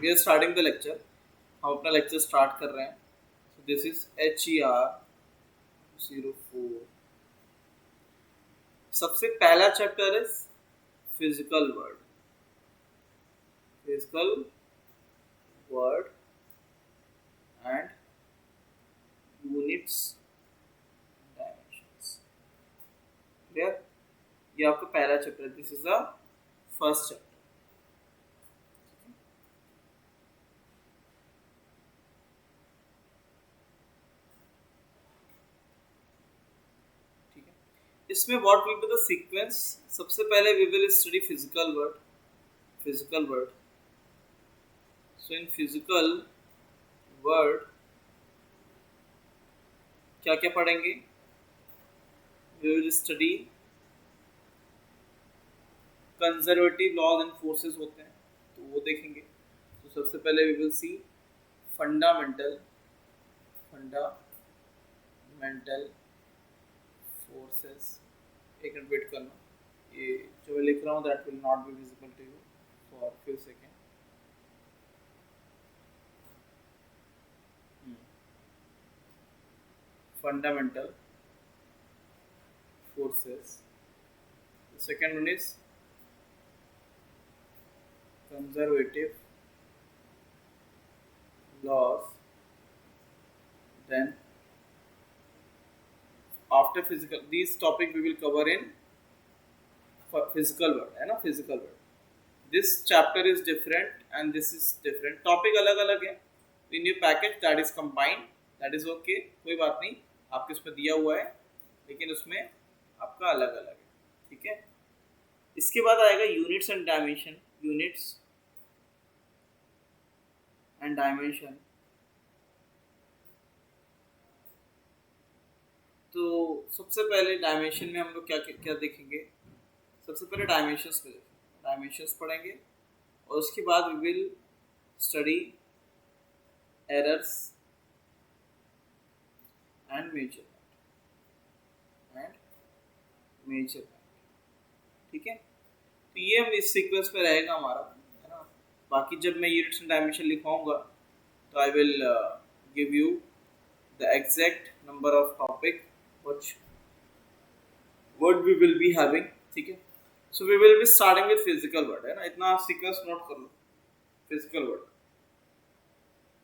We are starting the lecture. हम अपना lecture start कर रहे हैं। So this is HER 04। सबसे पहला chapter is physical world. Physical world and units dimensions. Clear? ये आपका पहला chapter. This is the first chapter. ठीक है, इसमें what will be the sequence. सबसे पहले we will study physical world. Physical world, so in physical world क्या क्या पढ़ेंगे? We will study conservative laws and forces होते हैं, तो वो देखेंगे। तो सबसे पहले we will see fundamental fundamental forces. एक मिनट वेट करना, ये जो मैं लिख रहा हूँ that will not be visible to you for few second. Fundamental forces. The second one is conservative laws. Then after physical, these topic we will cover in physical world, है ना? Physical world. This chapter is different and this is different. Topic अलग अलग है. In your package that is combined. That is okay. कोई बात नहीं, आपके उसमें दिया हुआ है, लेकिन उसमें आपका अलग अलग है। ठीक है, इसके बाद आएगा units and dimension. Units and dimension. तो सबसे पहले डायमेंशन में हम लोग क्या क्या देखेंगे? सबसे पहले डायमेंशंस पे देखेंगे, डायमेंशंस पढ़ेंगे, और उसके बाद we will study errors and measurement. ठीक है, तो ये हम इस सीक्वेंस में रहेगा हमारा, है ना? बाकी जब मैं यूनिट्स एंड डायमेंशन लिखवाऊंगा तो I will give you the exact number of topic what we will be having। ठीक है, so we will be starting with physical word, है ना? इतना सीक्वेंस नोट कर लो, फिजिकल वर्ड।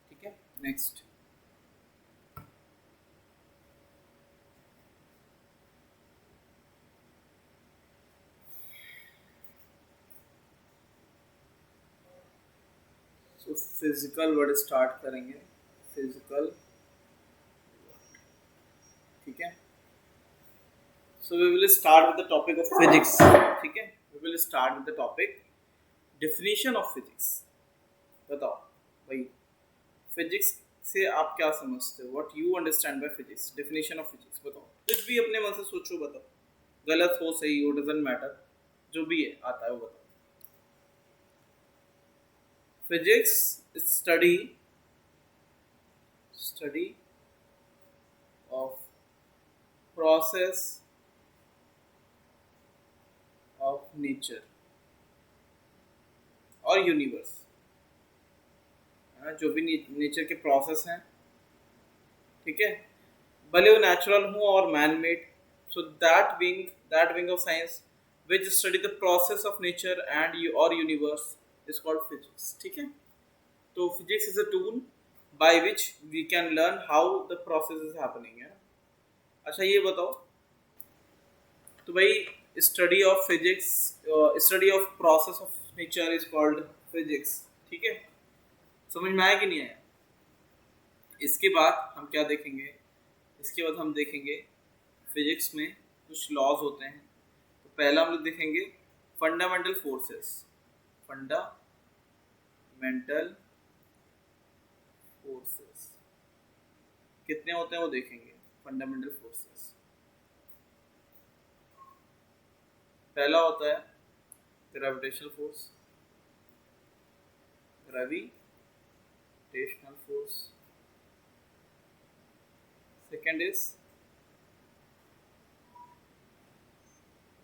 ठीक है, next so physical world start करेंगे। Physical, ठीक है, so we will start with the topic of physics. ठीक है, we will start with the topic definition of physics. बताओ भाई, फिजिक्स से आप क्या समझते हो? What you understand by physics? Definition of physics बताओ, कुछ भी अपने मन से सोचो, बताओ, गलत हो सही हो, डजंट मैटर, जो भी है आता है वो बताओ। Physics study of process of nature और यूनिवर्स, जो भी नेचर के प्रोसेस हैं, ठीक है, भले वो नेचुरल हो और man made. So that wing of science which study the process of nature and और यूनिवर्स इज कॉल्ड फिजिक्स। ठीक है, तो physics is a tool by which we can learn how the process is happening, है। अच्छा ये बताओ, तो भाई study of physics, study of process of nature is called physics. ठीक है, समझ में आया कि नहीं आया? इसके बाद हम क्या देखेंगे? इसके बाद हम देखेंगे फिजिक्स में कुछ लॉज होते हैं। तो पहला हम लोग देखेंगे फंडामेंटल फोर्सेस। फंडामेंटल फोर्सेस कितने होते हैं वो देखेंगे। फंडामेंटल फोर्सेस, पहला होता है gravitational force, gravitational force. Second is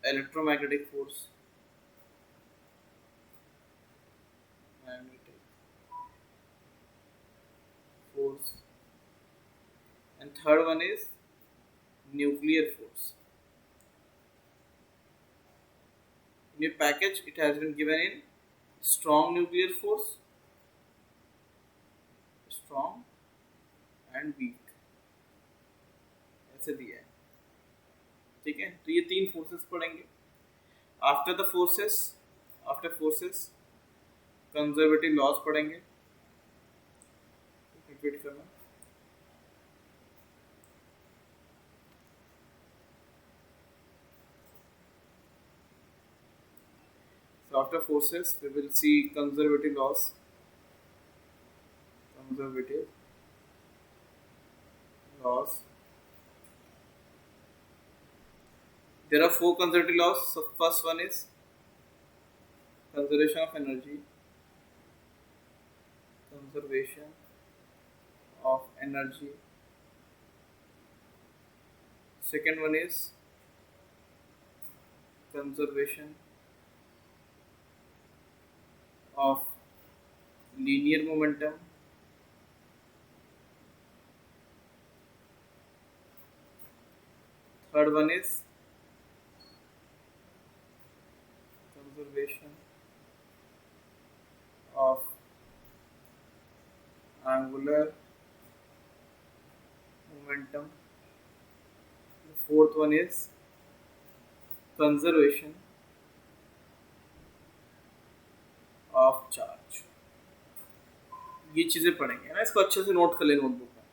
electromagnetic force, magnetic third one is nuclear force. In your package, it has been given in strong nuclear force, strong and weak, ऐसे दिया है. ठीक है, तो ये तीन फोर्सेस पढ़ेंगे. आफ्टर फोर्सेस कंजर्वेटिव लॉज पढ़ेंगे. वेट करना. So after forces, we will see conservative laws. Conservative laws. There are four conservative laws. So first one is conservation of energy. Conservation of energy. Second one is conservation of linear momentum. Third one is conservation of angular momentum. The fourth one is conservation of charge. ये चीज़ें पढ़ेंगे ना, इसको अच्छे से note कर ले notebook में.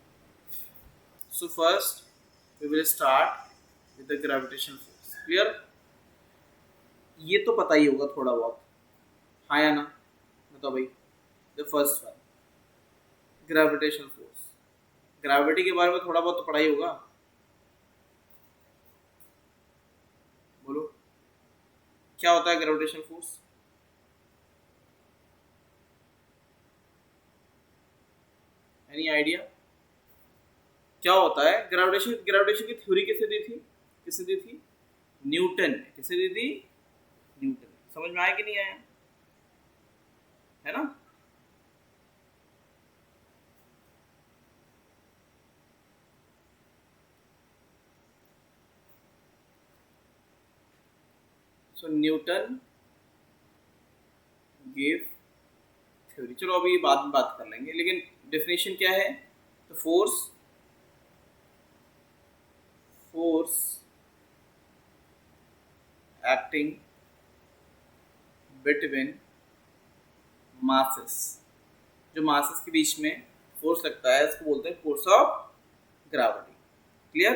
So first we will start with the gravitation force. Clear? ये तो पता ही होगा थोड़ा बहुत, हाँ या ना? बताओ भाई. The first one, gravitation force. Gravity के बारे में थोड़ा बहुत तो पढ़ा ही होगा. बोलो, क्या होता है ग्रेविटेशन फोर्स? एनी आइडिया क्या होता है ग्रेविटेशन? ग्रेविटेशन की थ्योरी किसने दी थी? न्यूटन ने. किसने दी थी? न्यूटन. समझ में आया कि नहीं आया? है ना? सो न्यूटन गेव थ्योरी. चलो अभी बाद में बात कर लेंगे, लेकिन डेफिनेशन क्या है? तो फोर्स एक्टिंग बिटवीन मासेस. जो मासेस के बीच में फोर्स लगता है इसको बोलते हैं force of gravity. Clear?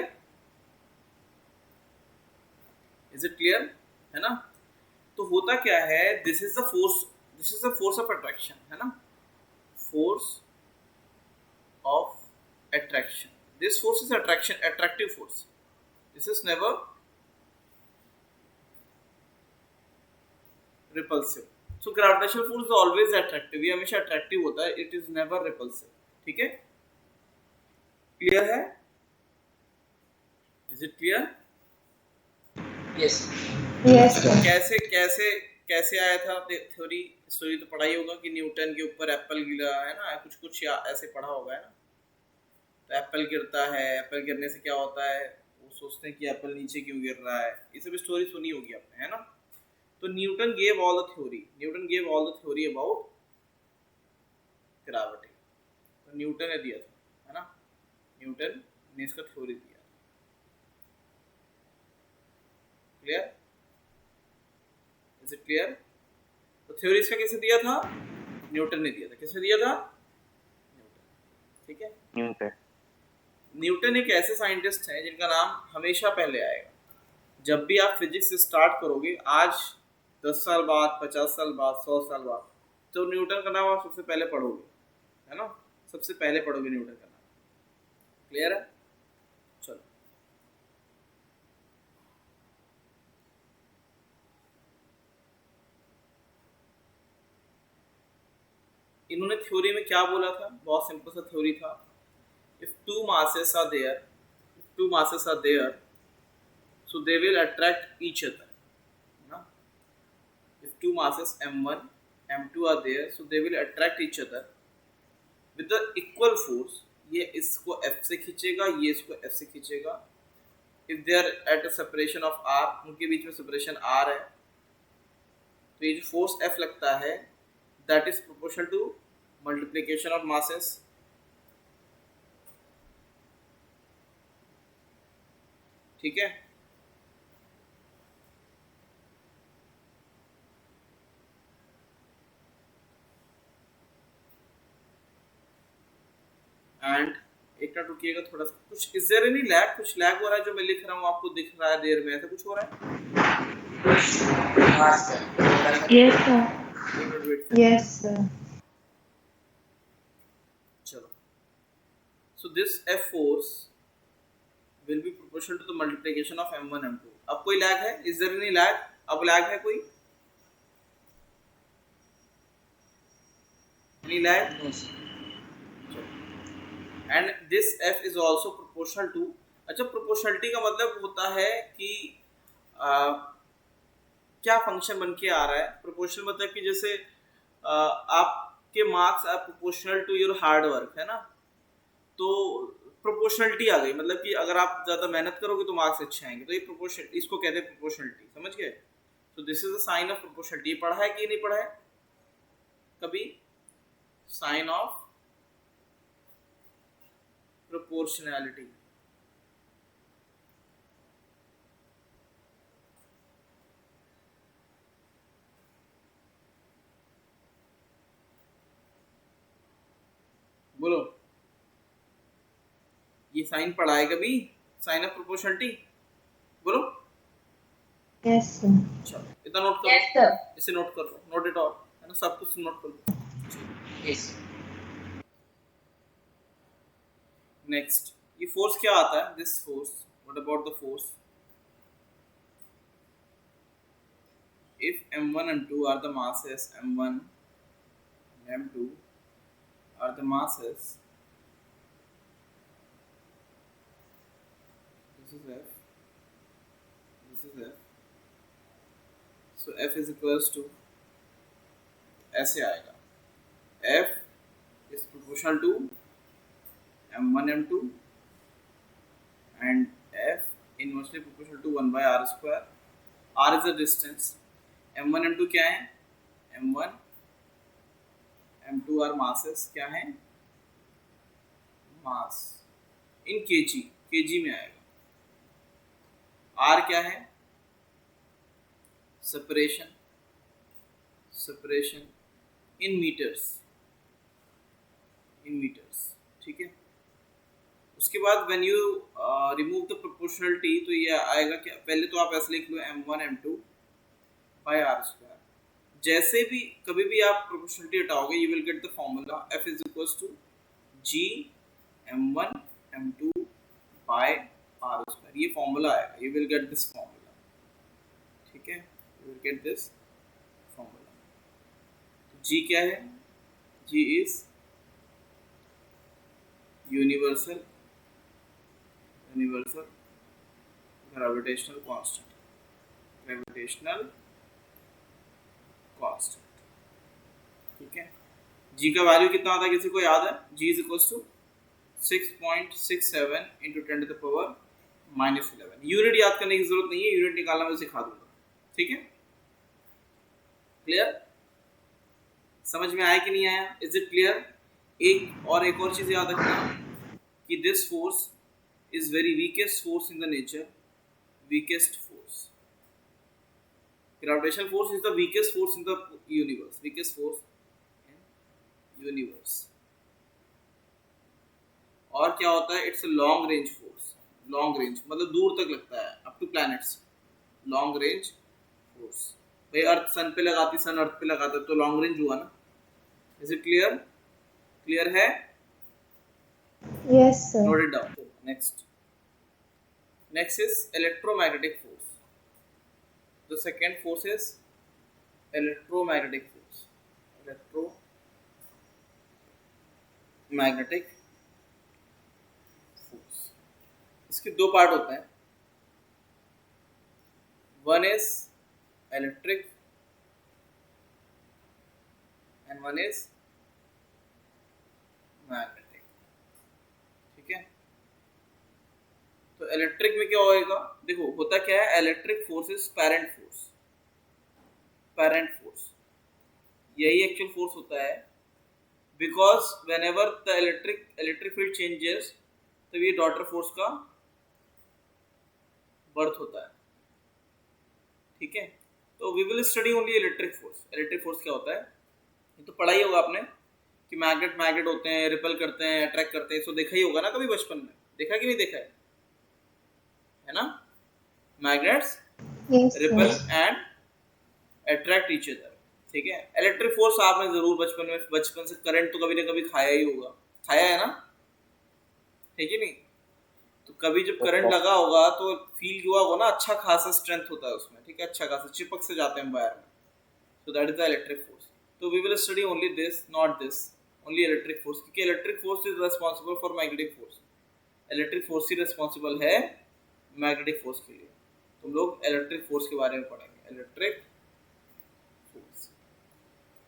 Is it clear? है ना? तो होता क्या है, this is the force of attraction. है ना? Force of attraction. This force is attractive force. This is never repulsive. So gravitational force is always attractive. ये हमेशा अट्रैक्टिव होता है. It is never repulsive. ठीक है? क्लियर है? Is it clear? यस. कैसे कैसे कैसे आया था थ्योरी? स्टोरी तो पढ़ा ही होगा कि न्यूटन के ऊपर एप्पल गिरा, है ना? कुछ ऐसे पढ़ा होगा, है ना? तो एप्पल गिरता है, एप्पल गिरने से क्या होता है, वो सोचते हैं कि एप्पल नीचे क्यों गिर रहा है. ये सब स्टोरी सुनी होगी आपने, है ना? तो Newton gave all the theory about gravity. तो न्यूटन ने दिया था, है ना? न्यूटन ने इसका थ्योरी दिया. क्लियर? Is it clear? तो थ्योरी इसका किसने दिया था? न्यूटन ने दिया था. किसने दिया था? न्यूटन. ठीक है? न्यूटन एक ऐसे साइंटिस्ट हैं जिनका नाम हमेशा पहले आएगा. जब भी आप फिजिक्स स्टार्ट करोगे, आज 10 साल बाद, 50 साल बाद, 100 साल बाद, तो न्यूटन का नाम आप सबसे पहले पढ़ोगे, है ना? सबसे पहले पढ़ोगे न्यूटन का नाम. क्लियर है? चलो, इन्होंने थ्योरी में क्या बोला था? बहुत सिंपल सा थ्योरी था. if two masses are there, so they will attract each other. ना? If two masses m1 m2 are there, so they will attract each other with the equal force. ये इसको F से खींचेगा, ये इसको F से खींचेगा। If they are at a separation of R, उनके बीच में सेपरेशन R है, तो ये जो फोर्स F लगता है that is proportional to multiplication of masses. ठीक है, एंड एक मिनट रुकिएगा थोड़ा सा, कुछ इज देयर एनी लैग, कुछ लैग हो रहा है जो मैं लिख रहा हूँ आपको दिख रहा है देर में, ऐसा कुछ हो रहा है? हाँ सर, Yes, sir. एक मिनट वेट। Yes, sir. चलो, so this F force will be proportional to the multiplication of m1 m2। अब कोई लैग है? Is there any lag? अब लैग है कोई? Any lag? no sir, and this F is also proportional to, अच्छा proportionality का मतलब होता है कि क्या फंक्शन बन के आ रहा है। प्रोपोर्शनल मतलब कि जैसे आपके marks are proportional to your hard work, है ना, तो प्रोपोर्शनलिटी आ गई, मतलब कि अगर आप ज़्यादा मेहनत करोगे तो मार्क्स अच्छे आएंगे, तो ये प्रोपोर्शन, इसको कहते हैं प्रोपोर्शनलिटी, समझ गए? तो this is the sign of proportionality. पढ़ा है कि नहीं पढ़ा है कभी? Sign of proportionality. बोलो, ये साइन पढ़ा है कभी? साइन ऑफ प्रोपोर्शनलिटी बोलो। Yes, sir. चलो इतना नोट करो। Yes, sir. इसे नोट कर लो, नोट इट ऑल, है ना, सब कुछ नोट कर लो। yes, नेक्स्ट, ये फोर्स क्या आता है? This force, what about the force? If m1 and m2 are the masses, m1 and m2 are the masses, this is F, this is F, so F is equals to, ऐसे आएगा, F is proportional to m1 m2 and F inversely proportional to 1 by r square। r is the distance, m1 m2 क्या है? m1 m2 are masses, क्या है? मास इन kg, kg में आएगा। r क्या है? Separation, separation in metres, in metres, ठीक है। उसके बाद when you remove the proportionality, तो ये आएगा क्या? पहले तो आप ऐसे लिख लो m1 m2 by r square. जैसे भी कभी भी आप प्रोपोर्शनलिटी हटाओगे, you will get the formula f is equals to g m1 m2 by r square. ये फॉर्मूला आएगा, you will get this formula, ठीक है, you will get this formula. तो g क्या है? g is universal, universal gravitational constant, gravitational constant, ठीक है। g का वैल्यू कितना आता है, किसी को याद है? g is equals to 6.67 into 10 to the power -11। Unit याद करने की जरूरत नहीं है, यूनिट निकालना मैं सिखा दूंगा, ठीक है। क्लियर? समझ में आया कि नहीं आया? Is it clear? एक और चीज याद रखना कि this force is very weakest force in the nature, weakest force, gravitational force is the weakest force in the universe, weakest force in universe। और क्या होता है? It's a long range force, long range मतलब दूर तक लगता है, up to planets, long range force. भाई अर्थ सन पे लगाती, सन अर्थ पे लगाता, तो लॉन्ग रेंज हुआ ना। Is it clear? क्लियर है? Yes, sir. Note it down. Next is electromagnetic force। The second force is electromagnetic force, electromagnetic force। इसके दो पार्ट होते हैं, one is electric and one is magnetic। Electric में क्या होएगा, देखो होता क्या है, electric force is parent force, parent force यही एक्चुअल फोर्स होता है, because when ever the electric field changes तो ये डॉटर फोर्स का बर्थ होता है, ठीक है। तो we will study only electric force. Electric force क्या होता है, ये तो पढ़ा ही होगा आपने कि मैग्नेट मैग्नेट होते हैं, रिपल करते हैं, अट्रैक्ट करते हैं, सो देखा ही होगा ना कभी बचपन में, देखा कि नहीं देखा है ना, magnets Yes, ripple sir. And attract each other, ठीक है। इलेक्ट्रिक फोर्स आपने जरूर बचपन से करंट तो कभी ना कभी खाया ही होगा, खाया है ना, ठीक है नहीं, तो कभी जब करंट लगा होगा तो फील हुआ होगा ना, अच्छा खासा स्ट्रेंथ होता है उसमें, ठीक है, अच्छा खासा चिपक से जाते हैं वायर में, so that is the electric force. So we will study only this, not this, only electric force, क्योंकि electric force is responsible for magnetic force, electric force he responsible है magnetic force के लिए। तुम लोग electric force के बारे में पढ़ेंगे। electric force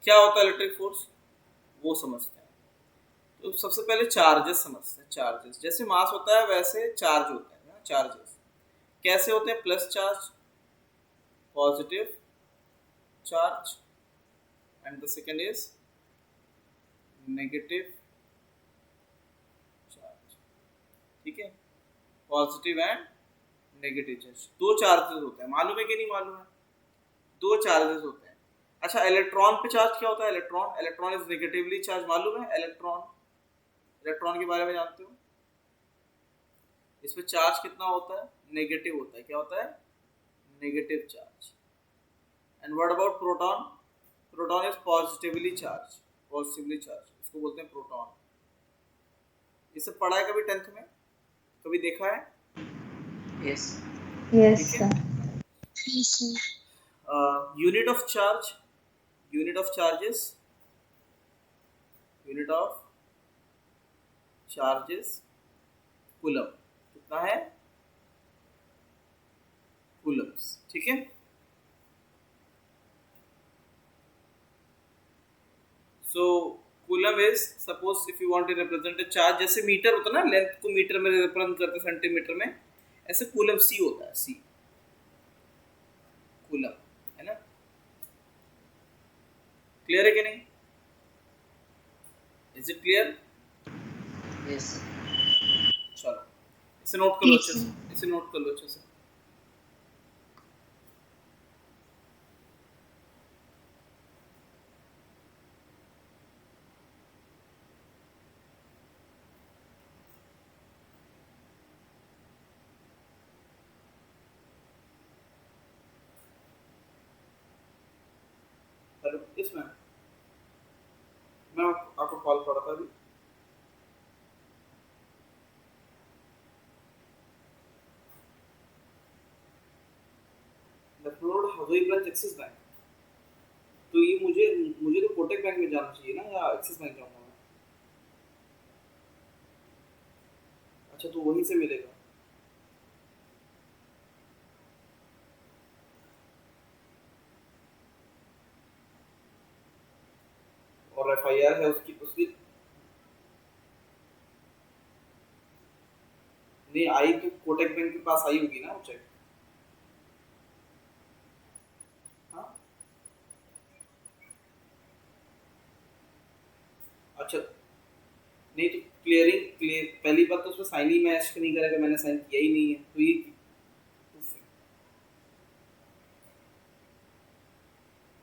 क्या होता है, electric force वो समझते हैं। तो सबसे पहले चार्जेस समझते हैं। चार्जेस जैसे मास होता है वैसे चार्ज होते हैं ना, चार्जेस कैसे होते हैं, plus charge, positive charge, and the second is negative charge, ठीक है, पॉजिटिव एंड नेगेटिव चार्ज, दो चार्जेस होते हैं, मालूम है कि नहीं मालूम है, दो चार्जेस होते हैं। अच्छा, इलेक्ट्रॉन पे चार्ज क्या होता है, इलेक्ट्रॉन इज नेगेटिवली चार्ज, मालूम है, इलेक्ट्रॉन के बारे में जानते हो, इस पे चार्ज कितना होता है, नेगेटिव होता है, क्या होता है, negative charge. And what about proton, proton is positively charge, इसको बोलते हैं प्रोटॉन। ये सब पढ़ा है कभी 10th में, कभी देखा है, Yes. Yes, ठीक है। sir. Yes, sir. Unit of charge, unit of charges, unit of charges coulomb, कितना है, कूलम्स, ठीक है। So coulomb is, suppose if you want to represent a charge, जैसे मीटर होता है ना, लेंथ को मीटर में रिप्रेजेंट करते हैं, सेंटीमीटर में, ऐसे कूलम सी होता है, सी कूलम, है ना, क्लियर है कि नहीं, इज इट क्लियर, Yes. चलो इसे नोट कर लो Yes, अच्छे sir. से, इसे नोट कर लो अच्छे से। हेलो, इसमें मैं आपको कॉल कर रहा था अभी, लखनऊ हवाई ब्रांच एक्सिस बैंक, तो ये मुझे मुझे तो कोटक बैंक में जाना चाहिए ना, या एक्सिस बैंक जाऊंगा मैं, अच्छा तो वहीं से मिलेगा, और एफआईआर है उसकी उसकी नहीं आई, तो कोटक बैंक के पास आई होगी ना वो चेक, हाँ, अच्छा नहीं तो क्लियर पहली बात तो उसमें साइन ही मैच नहीं करेगा, मैंने साइन किया ही नहीं है, तो ये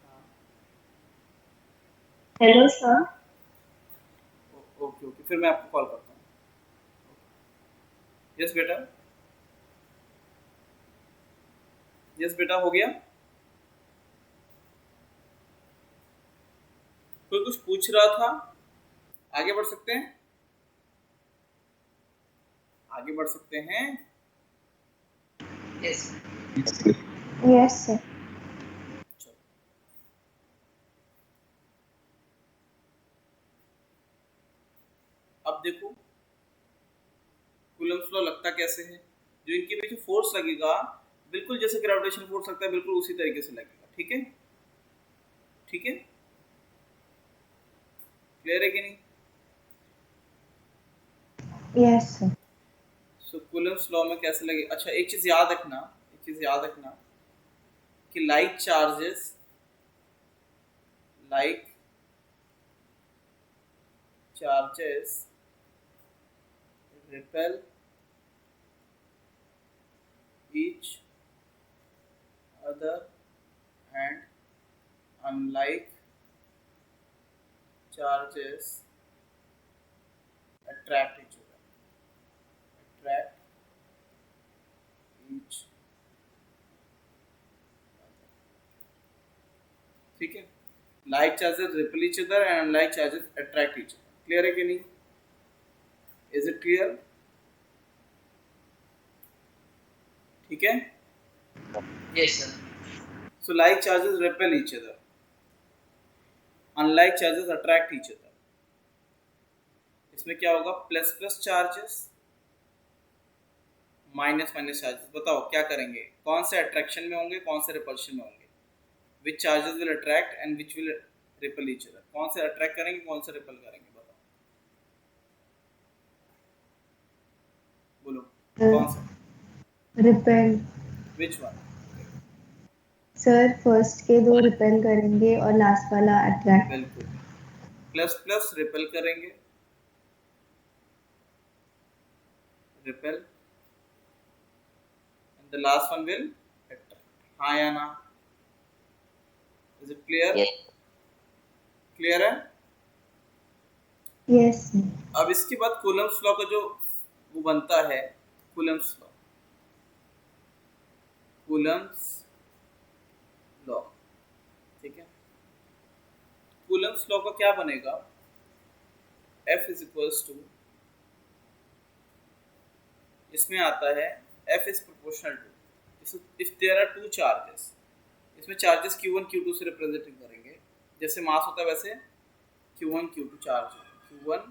हाँ, Hello, sir. ओके ओके, फिर मैं आपको कॉल करता हूँ। यस बेटा, यस बेटा, हो गया, कोई कुछ पूछ रहा था, आगे बढ़ सकते हैं, आगे बढ़ सकते हैं। Yes. Yes, sir. चलो, अब देखो कूलम्स लॉ लगता कैसे है, जो इनके पीछे फोर्स लगेगा बिल्कुल जैसे ग्रेविटेशन फोर्स लगता है, बिल्कुल उसी तरीके से लगेगा, ठीक है, ठीक है, क्लियर है कि नहीं। Yes, sir. सो कूलम्स लॉ में कैसे लगे? अच्छा, एक चीज याद रखना, कि like charges repel each other, and unlike charges attract each other. Attract each other. ठीक है? Like charges repel each other and unlike charges attract each other. Clear है कि नहीं? Is it clear? ठीक है? Yes, sir. So like charges repel each other. Unlike charges attract each other. इसमें क्या होगा? Plus plus charges, minus minus charges. बताओ क्या करेंगे? कौन से अट्रैक्शन में होंगे, कौन से रिपल्शन में होंगे? Which charges will attract and which will repel each other? कौन से अट्रैक्ट करेंगे, कौन से रिपल करेंगे? बोलो कौन सा? Repel. Which one? Sir first के दो रिपेल करेंगे और लास्ट वाला अट्रैक्ट. बिल्कुल, प्लस प्लस रिपेल करेंगे, repel, and the last one will attract. हाँ या ना? Is it clear? Yes. Clear है? यस. अब इसके बाद कूलम्स लॉ का जो वो बनता है, कूलम्स लॉ, ठीक है? कूलम्स लॉ का क्या बनेगा? F इज इक्वल्स टू, इसमें आता है F is proportional to, if there are two charges, इसमें चार्जेस Q1 Q2 से रिप्रेजेंट करेंगे. जैसे मास होता है वैसे Q1 Q2 चार्ज, Q1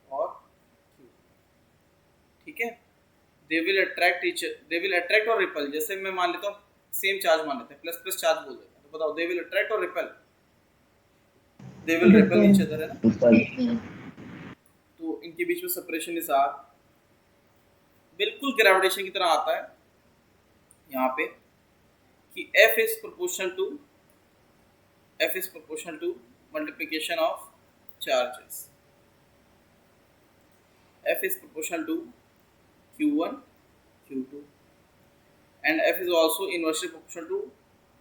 और Q2, ठीक है? दे विल अट्रैक्ट और रिपल. जैसे मैं मान लेता हूँ सेम चार्ज मान लेते हैं, प्लस प्लस चार्ज बोल देते हैं, तो बताओ दे विल अट्रैक्ट और repel? They will repel each other, है ना? तो इनके बीच में सेपरेशन इज आर. बिल्कुल ग्रेविटेशन की तरह आता है यहाँ पे कि F is proportional to multiplication of charges. F is proportional to Q1 Q2 and F is also inversely proportional to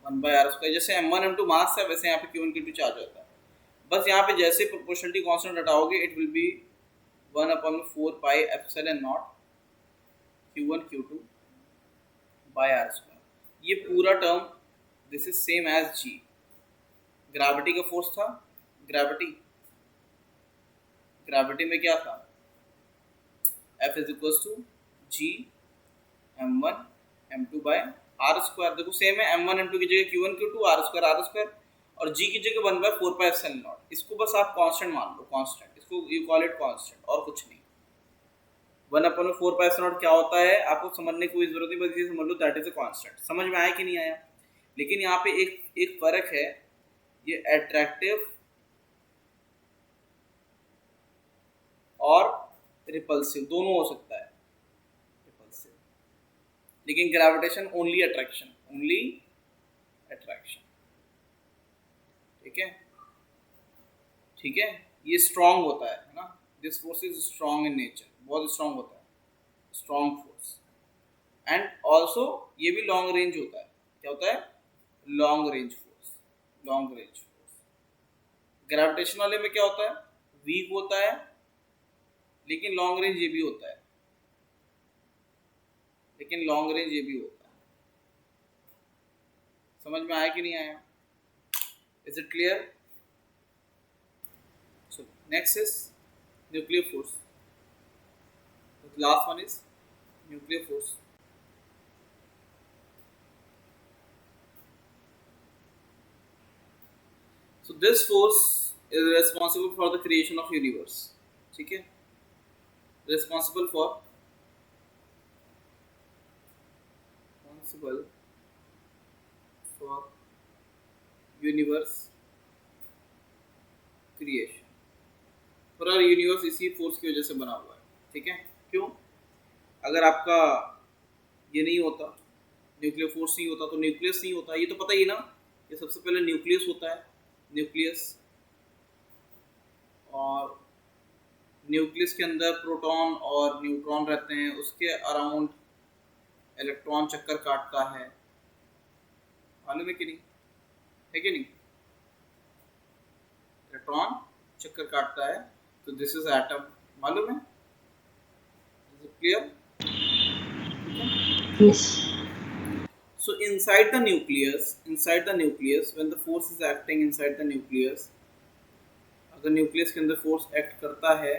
1 by R square. जैसे M1 M2 मास है वैसे यहाँ पे Q1 Q2 चार्ज होता है. बस यहाँ पे जैसे प्रोपोर्शनलिटी कांस्टेंट हटाओगे it will be 1/4 pi epsilon naught Q1 Q2 by R square. ये पूरा term this is same as G. Gravity का फोर्स था, ग्रेविटी में क्या था? F is equals to G M1 M2 by R square. देखो same है, M1 M2 की जगह Q1 Q2, R square और G की जगह 1/4 pi epsilon naught. इसको बस आप कांस्टेंट मान लो, कांस्टेंट, इसको यू कॉल इट कांस्टेंट और कुछ नहीं. 1/4 pi epsilon naught क्या होता है आपको समझने की कोई जरूरत नहीं, बस ये समझ लो दैट इज अ कांस्टेंट. समझ में आया कि नहीं आया? लेकिन यहाँ पे एक फर्क है, ये अट्रैक्टिव और रिपल्सिव दोनों हो सकता है. रिपल्सिव, लेकिन ग्रेविटेशन ओनली अट्रैक्शन. ठीक है? ये स्ट्रांग होता है ना? This force is strong in nature, बहुत स्ट्रांग होता है, स्ट्रांग फोर्स. एंड ऑल्सो ये भी लॉन्ग रेंज होता है. क्या होता है? Long range force. ग्रेविटेशन वाले में क्या होता है? वीक होता है, लेकिन लॉन्ग रेंज ये भी होता है. समझ में आया कि नहीं आया? Is it clear? So next is nuclear force. Last one is nuclear force. So this force is responsible for the creation of universe. ठीक है? Responsible for universe creation. पूरा यूनिवर्स इसी फोर्स की वजह से बना हुआ है. ठीक है? क्यों? अगर आपका ये नहीं होता, न्यूक्लियर फोर्स नहीं होता, तो न्यूक्लियस नहीं होता, ये तो पता ही ना। ये सबसे पहले न्यूक्लियस होता है, न्यूक्लियस, और न्यूक्लियस के अंदर प्रोटॉन और न्यूट्रॉन रहते हैं, उसके अराउंड इलेक्ट्रॉन चक्कर काटता है, मालूम है कि नहीं, है कि नहीं, इलेक्ट्रॉन चक्कर काटता है, तो दिस इज एटम, मालूम है, clear. Yes. So inside the nucleus, when the force is acting inside the nucleus, अगर न्यूक्लियस के अंदर फोर्स एक्ट करता है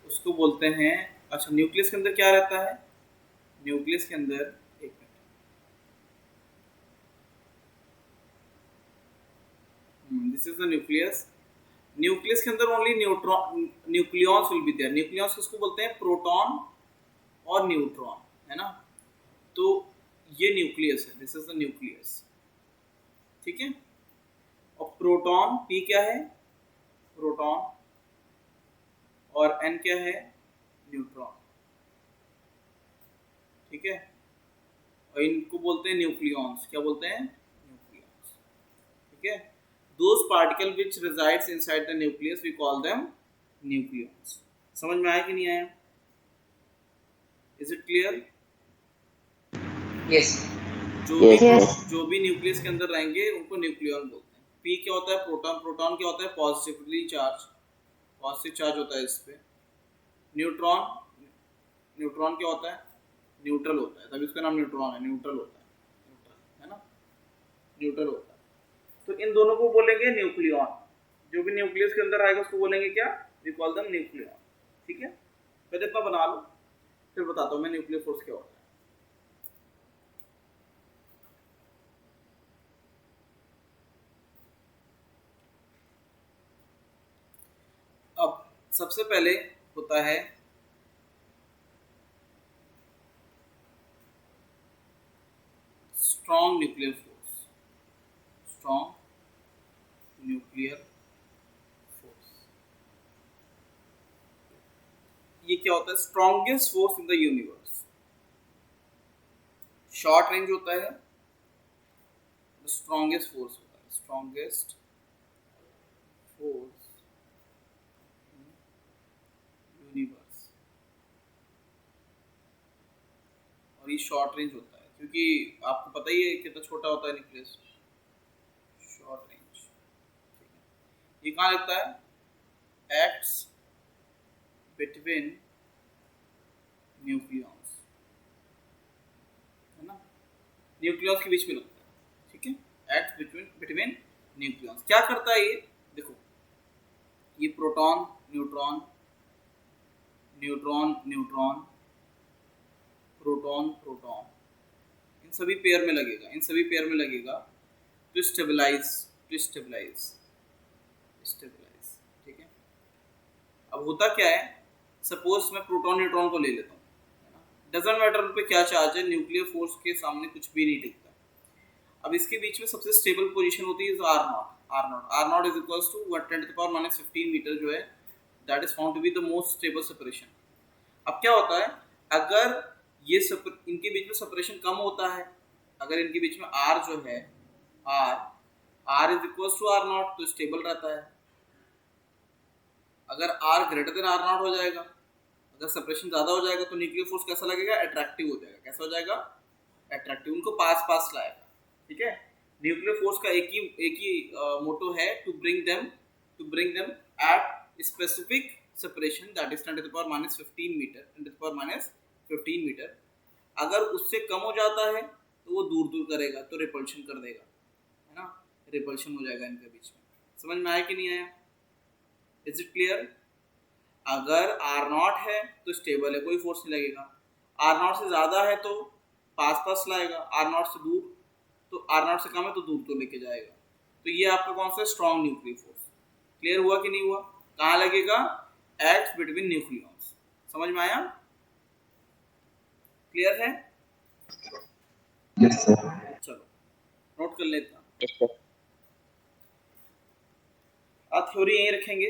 उसको बोलते हैं, अच्छा न्यूक्लियस के अंदर क्या रहता है, न्यूक्लियस के अंदर, एक मिनट, this is the nucleus. Nucleus के अंदर only neutron, nucleons will be there. Nucleons किसको बोलते हैं, प्रोटॉन और न्यूट्रॉन, है ना। तो ये न्यूक्लियस है, दिस इज द न्यूक्लियस, ठीक है। और प्रोटॉन, पी क्या है, प्रोटॉन, और एन क्या है, न्यूट्रॉन, ठीक है। और इनको बोलते हैं न्यूक्लियॉन्स, क्या बोलते हैं, न्यूक्लियॉन्स, ठीक है। Those particle which resides inside the nucleus we call them nucleons. समझ में आया कि नहीं आया, इज इट क्लियर। Yes. जो भी न्यूक्लियस के अंदर रहेंगे उनको न्यूक्लियॉन बोलते हैं। पी क्या होता है, प्रोटॉन, प्रोटॉन क्या होता है, पॉजिटिवली चार्ज, पॉजिटिव चार्ज होता है इस पे। न्यूट्रॉन, न्यूट्रॉन क्या होता है, न्यूट्रल होता है, तभी उसका नाम न्यूट्रॉन है, न्यूट्रल होता है, न्यूट्रल, है ना, न्यूट्रल होता है। तो इन दोनों को बोलेंगे न्यूक्लियॉन। जो भी न्यूक्लियस के अंदर आएगा उसको बोलेंगे क्या, वी कॉल देम न्यूक्लियॉन, ठीक है। पहले इतना बना लो, फिर बताता हूँ मैं न्यूक्लियर फोर्स क्या होता है। अब सबसे पहले होता है strong nuclear force, strong nuclear force. ये क्या होता है, strongest force in the universe. Short range होता है, स्ट्रॉन्गेस्ट फोर्स होता है, स्ट्रॉन्गेस्ट फोर्स यूनिवर्स। और ये शॉर्ट रेंज होता है क्योंकि आपको पता ही है कितना छोटा होता है न्यूक्लियस, शॉर्ट रेंज। ये कहाँ लगता है, एक्ट्स बिटवीन न्यूक्लियॉन्स, है ना, न्यूक्लियॉन्स के बीच में लगता है, ठीक है, एक्ट्स बिटवीन न्यूक्लियॉन्स। क्या करता है ये, देखो ये proton neutron, neutron neutron, proton proton, इन सभी पेयर में लगेगा, इन सभी पेयर में लगेगा to stabilise, to stabilise, stabilise, ठीक है। अब होता क्या है, सपोज मैं प्रोटॉन न्यूट्रॉन को ले लेता हूँ, डजंट मैटर उन पे क्या चार्ज है, न्यूक्लियर फोर्स के सामने कुछ भी नहीं टिकता। अब इसके बीच में सबसे स्टेबल पोजीशन होती है R naught, R naught is equals to 10⁻⁻15 metre जो है, that is found to be the most stable separation. अब क्या होता है, अगर ये इनके बीच में सेपरेशन कम होता है, अगर इनके बीच में आर जो है, R is equals to R naught, तो स्टेबल रहता है। अगर R greater than R naught हो जाएगा, अगर सेपरेशन ज्यादा हो जाएगा, तो न्यूक्लियर फोर्स कैसा लगेगा, अट्रैक्टिव हो जाएगा। कैसा हो जाएगा, अट्रैक्टिव, उनको पास पास लाएगा, ठीक है। न्यूक्लियर फोर्स का एक ही मोटो है, to bring them at specific separation, that is 10⁻⁻15 metre, 10⁻⁻15 metre. अगर उससे कम हो जाता है तो वो दूर दूर करेगा, तो रिपल्शन कर देगा, है ना, रिपल्शन हो जाएगा इनके बीच में। समझ में आया कि नहीं आया, इज इट क्लियर। अगर आर नॉट है तो स्टेबल है, कोई फोर्स नहीं लगेगा। आर नॉट से ज़्यादा है तो पास पास लाएगा, आर नॉट से दूर, तो आर नॉट से कम है तो दूर तो लेके जाएगा। तो ये आपका कौन सा स्ट्रॉन्ग न्यूक्लियर फोर्स। क्लियर हुआ कि नहीं हुआ, कहाँ लगेगा, एक्ट बिटवीन न्यूक्लियॉन्स। समझ में आया, क्लियर है। Yes sir. चलो नोट कर लेते हैं, Yes, sir. थ्योरी यहीं रखेंगे।